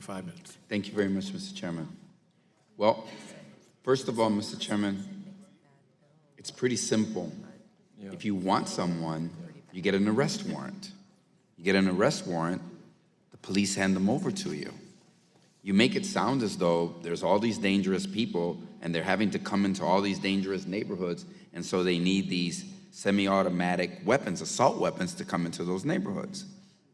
for 5 minutes. Thank you very much, Mr. Chairman. Well, first of all, Mr. Chairman, it's pretty simple. If you want someone, you get an arrest warrant. You get an arrest warrant, the police hand them over to you. You make it sound as though there's all these dangerous people and they're having to come into all these dangerous neighborhoods, and so they need these semi-automatic weapons, assault weapons, to come into those neighborhoods.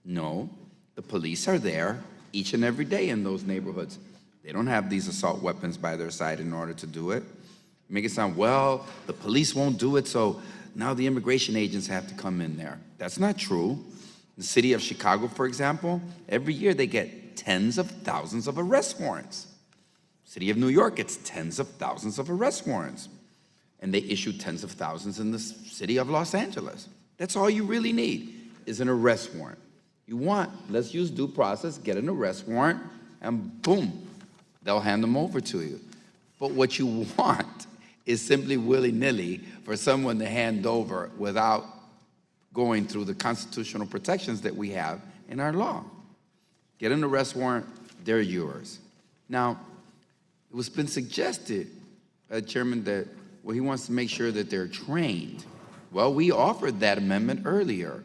No, the police are there each and every day in those neighborhoods. They don't have these assault weapons by their side in order to do it. Make it sound, well, the police won't do it, so now the immigration agents have to come in there. That's not true. The city of Chicago, for example, every year they get tens of thousands of arrest warrants. City of New York gets tens of thousands of arrest warrants. And they issue tens of thousands in the city of Los Angeles. That's all you really need, is an arrest warrant. You want, let's use due process, get an arrest warrant, and boom, they'll hand them over to you. But what you want is simply willy-nilly for someone to hand over without going through the constitutional protections that we have in our law. Get an arrest warrant, they're yours. Now, it was been suggested, Chairman, that, well, he wants to make sure that they're trained. Well, we offered that amendment earlier.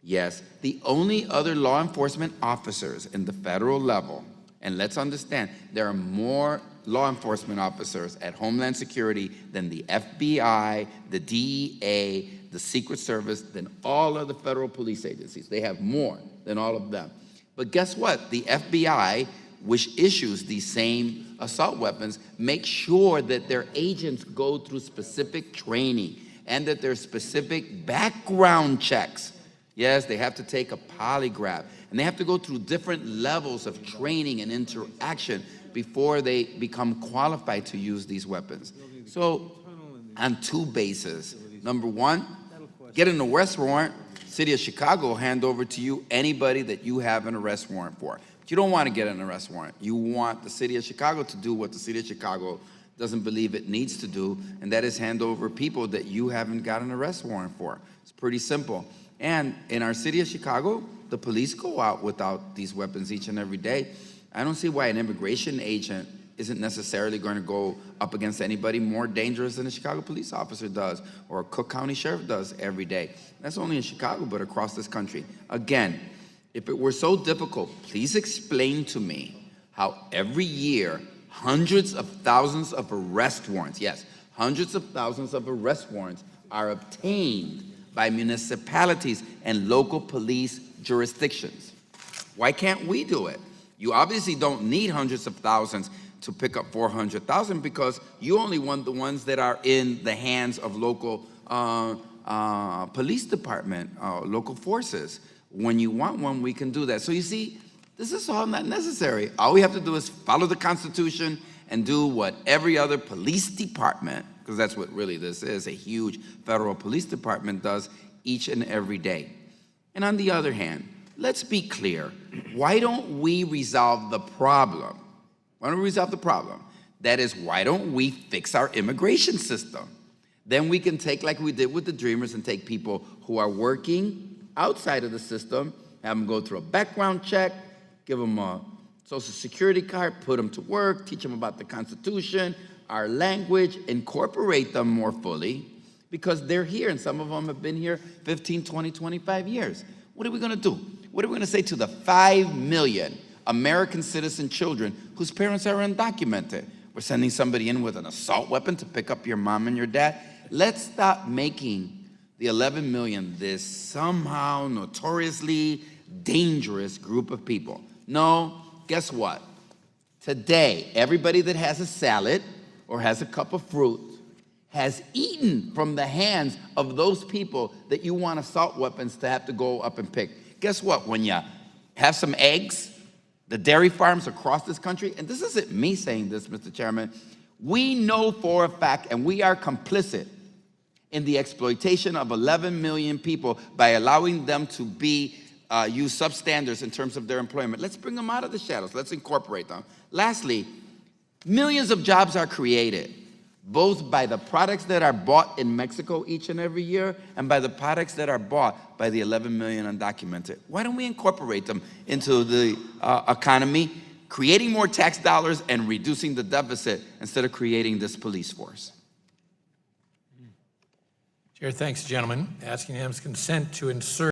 Yes, the only other law enforcement officers in the federal level, and let's understand, there are more law enforcement officers at Homeland Security than the FBI, the DEA, the Secret Service, than all of the federal police agencies. They have more than all of them. But guess what? The FBI, which issues these same assault weapons, make sure that their agents go through specific training and that there's specific background checks. Yes, they have to take a polygraph, and they have to go through different levels of training and interaction before they become qualified to use these weapons. So, on two bases. Number one, get an arrest warrant. City of Chicago will hand over to you anybody that you have an arrest warrant for. But you don't want to get an arrest warrant. You want the City of Chicago to do what the City of Chicago doesn't believe it needs to do, and that is hand over people that you haven't got an arrest warrant for. It's pretty simple. And in our City of Chicago, the police go out without these weapons each and every day. I don't see why an immigration agent isn't necessarily going to go up against anybody more dangerous than a Chicago police officer does or a Cook County sheriff does every day. That's only in Chicago, but across this country. Again, if it were so difficult, please explain to me how every year hundreds of thousands of arrest warrants, yes, hundreds of thousands of arrest warrants are obtained by municipalities and local police jurisdictions. Why can't we do it? You obviously don't need hundreds of thousands to pick up 400,000 because you only want the ones that are in the hands of local police department, local forces. When you want one, we can do that. So you see, this is all not necessary. All we have to do is follow the Constitution and do what every other police department, because that's what really this is, a huge federal police department does each and every day. And on the other hand, let's be clear. Why don't we resolve the problem? Why don't we resolve the problem? That is, why don't we fix our immigration system? Then we can take, like we did with the Dreamers, and take people who are working outside of the system, have them go through a background check, give them a Social Security card, put them to work, teach them about the Constitution, our language, incorporate them more fully, because they're here, and some of them have been here 15, 20, 25 years. What are we gonna do? What are we gonna say to the 5 million American citizen children whose parents are undocumented? We're sending somebody in with an assault weapon to pick up your mom and your dad. Let's stop making the 11 million this somehow notoriously dangerous group of people. No, guess what? Today, everybody that has a salad or has a cup of fruit has eaten from the hands of those people that you want assault weapons to have to go up and pick. Guess what? When you have some eggs, the dairy farms across this country, and this isn't me saying this, Mr. Chairman, we know for a fact, and we are complicit in the exploitation of 11 million people by allowing them to be use substandards in terms of their employment. Let's bring them out of the shadows. Let's incorporate them. Lastly, millions of jobs are created, both by the products that are bought in Mexico each and every year and by the products that are bought by the 11 million undocumented. Why don't we incorporate them into the economy, creating more tax dollars and reducing the deficit instead of creating this police force. Chair thanks the gentleman. Asking unanimous consent to insert